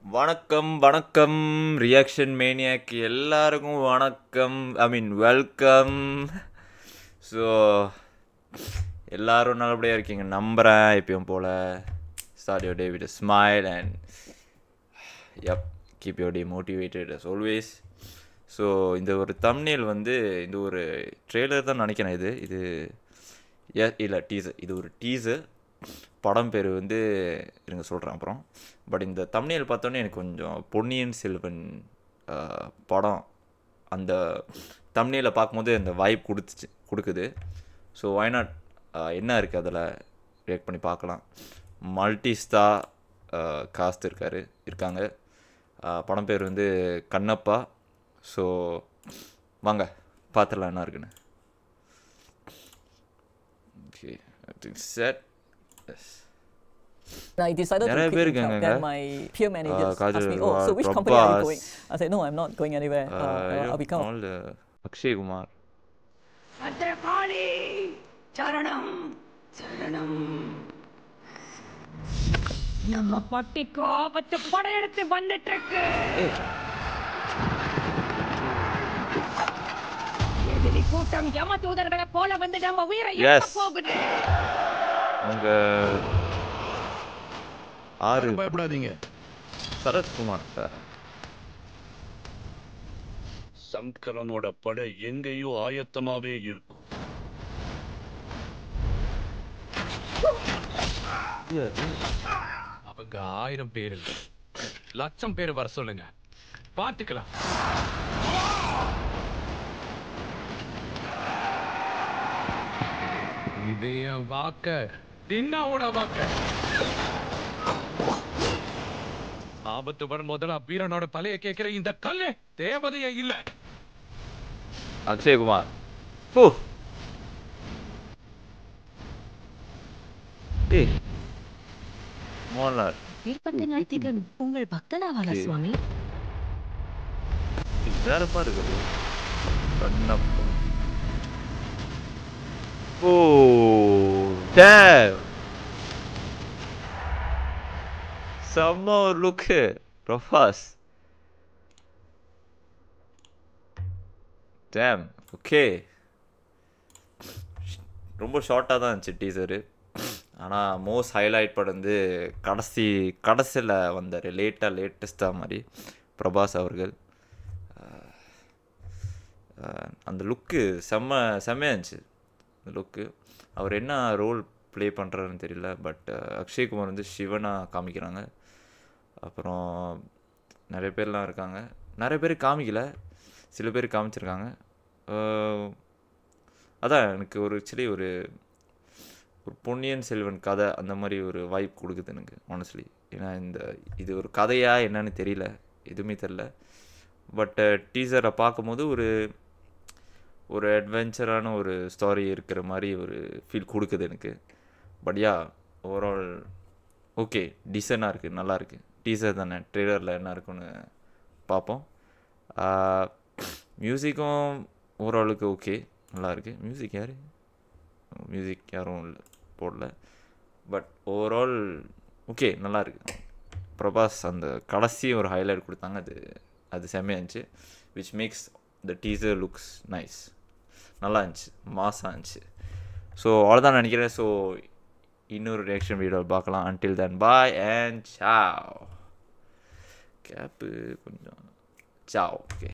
வணக்கம் வணக்கம் ரியாக்ஷன் மேனியாக்கு எல்லாருக்கும் வணக்கம். ஐ மீன் வெல்கம். ஸோ எல்லாரும் நல்லபடியாக இருக்கீங்க நம்புகிறேன். எப்பயும் போல் start your day with a smile and yep keep your day motivated as always. So இந்த ஒரு thumbnail வந்து இந்த ஒரு ட்ரெய்லர் தான் நினைக்கிறேன். இது இல்லை டீசர். இது ஒரு டீசர். படம் பேர் வந்து இருங்க சொல்கிறேன் அப்புறம். பட் இந்த thumbnail பார்த்தோன்னே எனக்கு கொஞ்சம் பொன்னியின் செல்வன் படம் அந்த thumbnail பார்க்கும்போது அந்த வைப் கொடுக்குது. ஸோ why not என்ன இருக்குது அதில் ரியாக்ட் பண்ணி பார்க்கலாம். மல்டி ஸ்டார் காஸ்ட் இருக்காங்க. படம் பேர் வந்து கண்ணப்பா. ஸோ வாங்க பார்த்துடலாம் என்ன இருக்குன்னு. Okay set. I decided to quit the job. Then my peer managers asked me, "Oh, so which company are you going?" I said, "No, I'm not going anywhere. I'll become." All Akshay Kumar. Adrapali, Charanam, Charanam. நம்ம பட்டிக்கு ஆபத்து படையெடுத்து வந்துட்டு இருக்கு. எதிரி கூட்டம் யமதூதர்களை போல வந்து நம்ம உயிரை எடுக்க போகுது. உங்க ஆறு பயப்படாதீங்க. சரத்குமார் சார். சங்கரனோட படை எங்கேயோ ஆயத்தமாவே இருக்கும். அவங்க 1000 பேர் 1,00,000 பேர் வர சொல்லுங்க, பார்த்துக்கலாம். இதைய வாக்க தின்னாவோட வாக்க. ஆபத்து வரும் முதல்ல வீரனோட தலையை கேட்கிற இந்த கல்லு தேவதையே இல்ல. அக்ஷய்குமார். மோகன்லால். உங்கள் பக்தனாவாளா சுவாமி? வேறப்பா இருக்குது கண்ணப்பா. ஓ டேம் செம்ம ஒரு லுக்கு பிரபாஸ். Dam okay. ரொம்ப ஷார்ட்டாக தான் இருந்துச்சு டீசரு. ஆனால் மோஸ்ட் ஹைலைட் படம் வந்து கடைசியில் வந்தார் லேட்டஸ்ட்டாக மாதிரி பிரபாஸ் அவர்கள். அந்த லுக்கு செம்மையாக இருந்துச்சு. அந்த லுக்கு அவர் என்ன ரோல் ப்ளே பண்ணுறாருன்னு தெரியல. பட் அக்ஷய்குமார் வந்து சிவனாக காமிக்கிறாங்க. அப்புறம் நிறைய பேர்லாம் இருக்காங்க. நிறைய பேர் காமிக்கலை, சில பேர் காமிச்சிருக்காங்க. அதான் எனக்கு ஒரு ஆக்சுவலி ஒரு பொன்னியின் செல்வன் கதை அந்த மாதிரி ஒரு வைப் கொடுக்குது எனக்கு ஆனஸ்ட்லி. ஏன்னா இது ஒரு கதையா என்னன்னு தெரியல, எதுவுமே தெரில. பட் டீசரை பார்க்கும்போது ஒரு அட்வென்ச்சரான ஒரு ஸ்டோரி இருக்கிற மாதிரி ஒரு ஃபீல் கொடுக்குது எனக்கு. பட் யா ஓவரால் ஓகே, டீசெண்டாக இருக்குது, நல்லா இருக்குது. டீசர் தானே, ட்ரெய்லரில் என்ன இருக்குன்னு பார்ப்போம். மியூசிக்கும் ஓவராலுக்கு ஓகே, நல்லாயிருக்கு. மியூசிக் யாரும் இல்லை போடல. பட் ஓவரால் ஓகே, நல்லாயிருக்கு. பிரபாஸ் அந்த கடைசி ஒரு ஹைலைட் கொடுத்தாங்க, அது செம்மையாக இருந்துச்சு. Which makes the teaser looks nice. நல்லா இருந்துச்சு, மாஸாக இருந்துச்சு. ஸோ அவ்வளோதான் நினைக்கிறேன். ஸோ இன்னொரு ரியாக்ஷன் வீடியோவில் பார்க்கலாம். Until then bye and ciao. கேப்பு கொஞ்சம் சாவ். ஓகே.